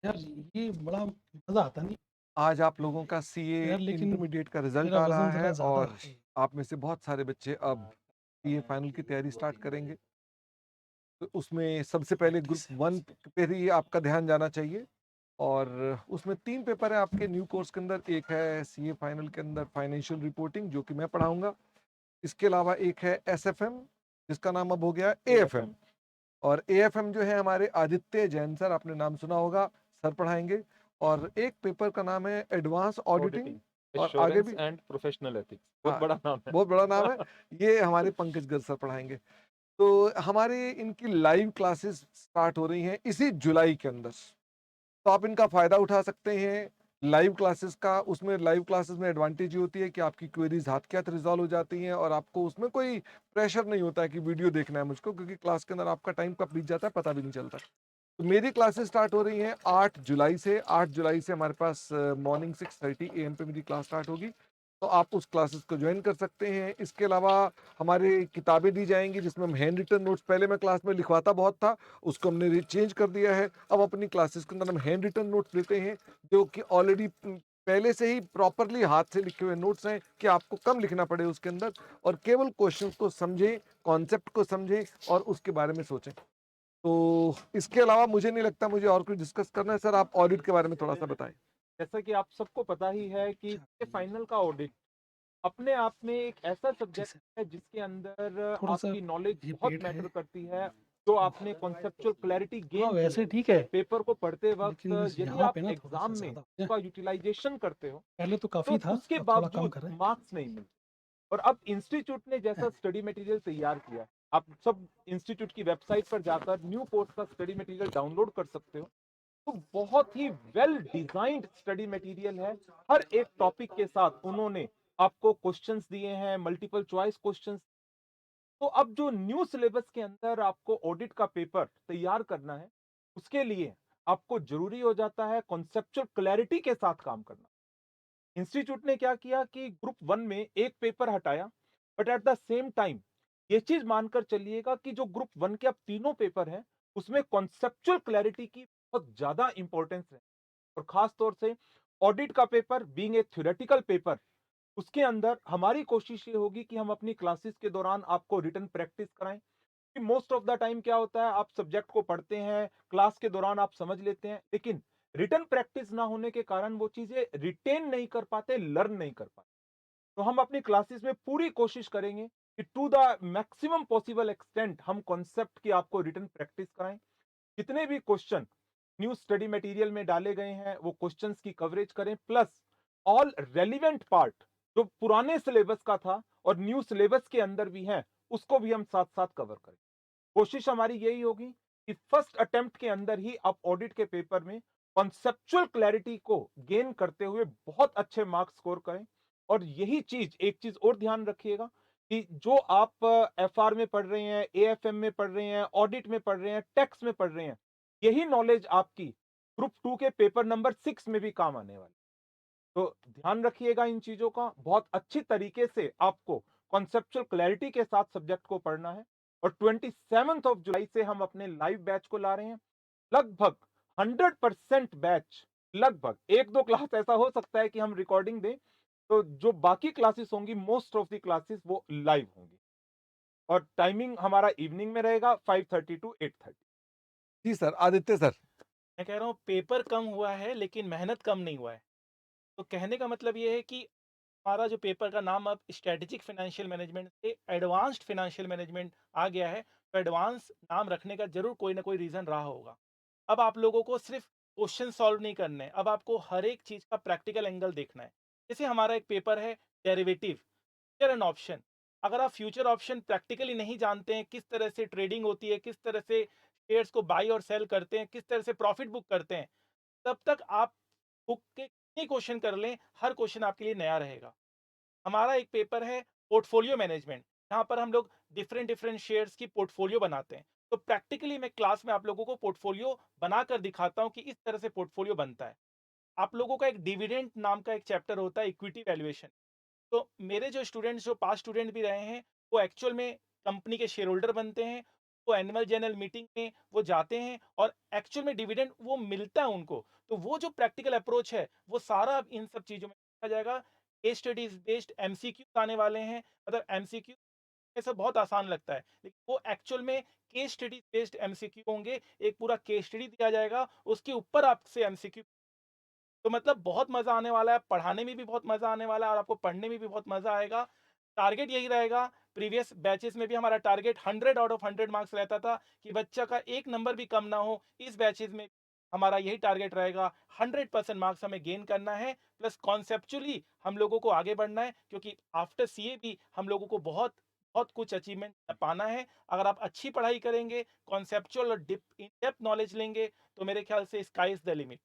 यार ये बड़ा मज़ा आता नहीं आज आप लोगों का सीए यार, लेकिन इंटरमीडिएट का रिजल्ट मेरा आ वज़न रहा ज़रा है ज़्यादा और है। आप में से बहुत सारे बच्चे अब सीए फाइनल की तैयारी स्टार्ट करेंगे। तो उसमें सबसे पहले ग्रुप 1 पे ही आपका ध्यान जाना चाहिए और उसमें 3 पेपर है आपके न्यू कोर्स के अंदर। एक है सीए फाइनल के अंदर फाइनेंशियल रिपोर्टिंग जो कि मैं पढ़ाऊँगा। इसके अलावा एक है एसएफएम जिसका नाम अब हो गया एएफएम और एएफएम जो है हमारे आदित्य जैन सर, आपने नाम सुना होगा, सर पढ़ाएँगे। और एक पेपर का नाम है एडवांस ऑडिटिंग ऑडिटिंग, और आगे एश्योरेंस भी एंड प्रोफेशनल एथिक्स, बहुत हाँ, बड़ा नाम है। बहुत बड़ा नाम है। ये हमारे पंकज गर्ग सर पढ़ाएँगे। तो हमारी इनकी लाइव क्लासेस स्टार्ट हो रही हैं इसी जुलाई के अंदर। तो आप इनका फ़ायदा उठा सकते हैं लाइव क्लासेस का। उसमें लाइव क्लासेस में एडवांटेज ये होती है कि आपकी क्वेरीज़ हाथ के हाथ रिज़ॉल्व हो जाती हैं और आपको उसमें कोई प्रेशर नहीं होता है कि वीडियो देखना है मुझको, क्योंकि क्लास के अंदर आपका टाइम कब बीत जाता है पता भी नहीं चलता। तो मेरी क्लासेस स्टार्ट हो रही हैं 8 जुलाई से। 8 जुलाई से हमारे पास मॉर्निंग 6:30 एएम पे मेरी क्लास स्टार्ट होगी। तो आप उस क्लासेस को जॉइन कर सकते हैं। इसके अलावा हमारी किताबें दी जाएँगी जिसमें हम हैंड रिटन नोट्स, पहले मैं क्लास में लिखवाता बहुत था, उसको हमने चेंज कर दिया है। अब अपनी क्लासेस के अंदर हम हैंड रिटन नोट्स देते हैं जो कि ऑलरेडी पहले से ही प्रॉपरली हाथ से लिखे हुए नोट्स हैं कि आपको कम लिखना पड़े उसके अंदर और केवल क्वेश्चंस को समझें, कॉन्सेप्ट को समझें और उसके बारे में सोचें। तो इसके अलावा मुझे नहीं लगता मुझे और कुछ डिस्कस करना है। सर आप ऑडिट के बारे में थोड़ा-सा बताएँ? जैसा कि आप सबको पता ही है कि अच्छा, ये फाइनल का ऑडिट अपने आप में एक ऐसा जी सब्जेक्ट सर, है जिसके अंदर थोड़ा-सा आपकी नॉलेज ये बहुत पेट है मैटर करती है। जो तो आपने कॉन्सेप्चुअल क्लैरिटी हाँ, गेन की वैसे है ठीक है, पेपर को पढ़ते वक्त, लेकिन बस यदि यहाँ आप पे ना एग्जाम थोड़ा-सा में ज़्यादा हो गया। उसका यूटिलाइजेशन करते हो पहले तो काफ़ी तो था, उसके अब थोड़ा कम बावजूद कर रहे मार्क्स नहीं मिलते। और अब इंस्टीट्यूट ने जैसा हैं। स्टडी मटेरियल तैयार किया है, आप सब इंस्टीट्यूट की वेबसाइट पर जाकर न्यू कोर्स का स्टडी मटेरियल डाउनलोड कर सकते हो। तो बहुत ही वेल डिजाइंड स्टडी मटेरियल है। हर एक टॉपिक के साथ उन्होंने आपको क्वेश्चंस दिए हैं, मल्टीपल चॉइस क्वेश्चंस। तो अब जो न्यू सिलेबस के अंदर आपको ऑडिट का पेपर तैयार करना है, उसके लिए आपको जरूरी हो जाता है कॉन्सेप्चुअल क्लैरिटी के साथ काम करना। इंस्टीट्यूट ने क्या किया कि ग्रुप 1 में एक पेपर हटाया, but at the same time ये चीज मानकर चलिएगा कि जो ग्रुप 1 के अब तीनों पेपर हैं, उसमें कॉन्सेप्चुअल क्लैरिटी की बहुत ज्यादा इंपॉर्टेंस है। और खास तौर से ऑडिट का paper being a theoretical paper, उसके अंदर हमारी कोशिश ये होगी कि हम अपनी क्लासेस के दौरान आपको रिटन प्रैक्टिस कराएं। कि मोस्ट ऑफ द टाइम क्या होता है, आप सब्जेक्ट को पढ़ते हैं, क्लास के दौरान आप समझ लेते हैं, लेकिन रिटन प्रैक्टिस ना होने के कारण वो चीजें रिटेन नहीं कर पाते, लर्न नहीं कर पाते। तो हम अपनी क्लासेस में पूरी कोशिश करेंगे कि to the maximum possible extent हम कॉन्सेप्ट की आपको रिटन प्रैक्टिस कराएं। जितने भी क्वेश्चन न्यू स्टडी मटेरियल में डाले गए हैं वो क्वेश्चंस की कवरेज करें, प्लस ऑल रेलिवेंट पार्ट जो पुराने सिलेबस का था और न्यू सिलेबस के अंदर भी है, उसको भी हम साथ साथ कवर करें। कोशिश हमारी यही होगी कि फर्स्ट अटेम्प्ट के अंदर ही आप ऑडिट के पेपर में कॉन्सेप्चुअल क्लैरिटी को गेन करते हुए बहुत अच्छे मार्क्स स्कोर करें। और यही चीज, एक चीज और ध्यान रखिएगा कि जो आप एफआर में पढ़ रहे हैं, एएफएम में पढ़ रहे हैं, ऑडिट में पढ़ रहे हैं, टैक्स में पढ़ रहे हैं, यही नॉलेज आपकी ग्रुप 2 के पेपर नंबर 6 में भी काम आने वाली। तो ध्यान रखिएगा इन चीजों का, बहुत अच्छी तरीके से आपको कॉन्सेप्चुअल क्लैरिटी के साथ सब्जेक्ट को पढ़ना है। और 27 ऑफ जुलाई से हम अपने लाइव बैच को ला रहे हैं। लगभग 100% बैच, लगभग एक दो क्लास ऐसा हो सकता है कि हम रिकॉर्डिंग दें, तो जो बाकी क्लासेस होंगी, मोस्ट ऑफ द क्लासेस वो लाइव होंगी। और टाइमिंग हमारा इवनिंग में रहेगा 5:30 टू 8:30। जी सर, आदित्य सर। मैं कह रहा हूँ पेपर कम हुआ है लेकिन मेहनत कम नहीं हुआ है। तो कहने का मतलब ये है कि हमारा जो पेपर का नाम अब स्ट्रेटेजिक फाइनेंशियल मैनेजमेंट से एडवांस्ड फाइनेंशियल मैनेजमेंट आ गया है। तो एडवांस नाम रखने का ज़रूर कोई ना कोई रीज़न रहा होगा। अब आप लोगों को सिर्फ क्वेश्चन सॉल्व नहीं करने हैं, अब आपको हर एक चीज़ का प्रैक्टिकल एंगल देखना है। जैसे हमारा एक पेपर है डेरिवेटिव, फ्यूचर एंड ऑप्शन। अगर आप फ्यूचर ऑप्शन प्रैक्टिकली नहीं जानते हैं, किस तरह से ट्रेडिंग होती है, किस तरह से शेयर्स को बाई और सेल करते हैं, किस तरह से प्रॉफिट बुक करते हैं, तब तक आप बुक के कितने क्वेश्चन कर लें, हर क्वेश्चन आपके लिए नया रहेगा। हमारा एक पेपर है पोर्टफोलियो मैनेजमेंट, जहाँ पर हम लोग डिफरेंट डिफरेंट शेयर्स की पोर्टफोलियो बनाते हैं। तो प्रैक्टिकली मैं क्लास में आप लोगों को पोर्टफोलियो बनाकर दिखाता हूँ कि इस तरह से पोर्टफोलियो बनता है। आप लोगों का एक डिविडेंड नाम का एक चैप्टर होता है, इक्विटी वैल्यूएशन। तो मेरे जो स्टूडेंट्स, जो पास स्टूडेंट भी रहे हैं, वो एक्चुअल में कंपनी के शेयर होल्डर बनते हैं। वो एनुअल जनरल मीटिंग में वो जाते हैं और एक्चुअल में डिविडेंड वो मिलता है उनको। तो वो जो प्रैक्टिकल अप्रोच है, वो सारा अब इन सब चीज़ों में देखा जाएगा। केस स्टडीज़ बेस्ड एमसीक्यूज़ आने वाले हैं, मतलब एमसीक्यू ये सब बहुत आसान लगता है, लेकिन वो एक्चुअल में केस स्टडी बेस्ड एमसीक्यू होंगे। एक पूरा केस स्टडी दिया जाएगा, उसके ऊपर आपसे एमसीक्यू। तो मतलब बहुत मज़ा आने वाला है, पढ़ाने में भी बहुत मज़ा आने वाला है और आपको पढ़ने में भी बहुत मज़ा आएगा। टारगेट यही रहेगा, प्रीवियस बैचेज़ में भी हमारा टारगेट 100 आउट ऑफ 100 मार्क्स रहता था कि बच्चा का 1 नंबर भी कम ना हो। इस बैचेज़ में हमारा यही टारगेट रहेगा, 100% मार्क्स हमें गेन करना है, प्लस कॉन्सेप्चुअली हम लोगों को आगे बढ़ना है, क्योंकि आफ्टर सीए भी हम लोगों को बहुत बहुत कुछ अचीवमेंट पाना है। अगर आप अच्छी पढ़ाई करेंगे, कॉन्सेप्चुअल और डिप इन डेप्थ नॉलेज लेंगे, तो मेरे ख्याल से sky is the limit.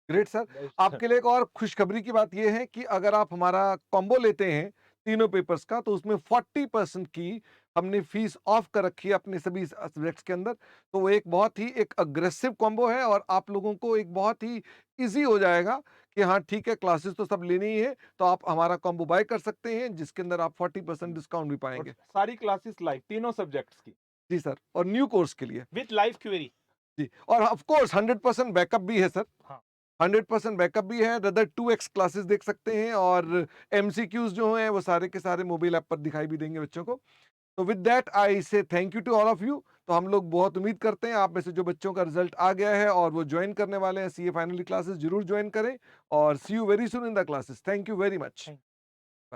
Great sir. आपके लिए एक और खुशखबरी की बात यह है कि अगर आप हमारा कॉम्बो लेते हैं तीनों पेपर्स का, तो उसमें 40% की हमने फीस ऑफ कर रखी है अपने सभी सब्जेक्ट्स के अंदर। तो वो एक बहुत ही एक अग्रेसिव कॉम्बो है और आप लोगों को एक बहुत ही इजी हो जाएगा कि हाँ ठीक है, क्लासेस तो सब लेनी ही है, तो आप हमारा कॉम्बो बाय कर सकते हैं जिसके अंदर आप 40% डिस्काउंट भी और पाएंगे। सारी क्लासेस लाइव तीनों सब्जेक्ट्स की। जी सर, और न्यू कोर्स के लिए। With live query. जी, और ऑफ कोर्स 100% बैकअप भी है सर। हाँ। 100% बैकअप भी है, रदर 2x क्लासेस देख सकते हैं और एमसीक्यूज जो हैं वो सारे के सारे मोबाइल ऐप पर दिखाई भी देंगे बच्चों को। तो with that I say thank you to all of you. तो हम लोग बहुत उम्मीद करते हैं आप में से जो बच्चों का रिजल्ट आ गया है और वो ज्वाइन करने वाले हैं सीए फाइनली क्लासेस, जरूर ज्वाइन करें और see you very soon in the classes. Thank you very much. Thank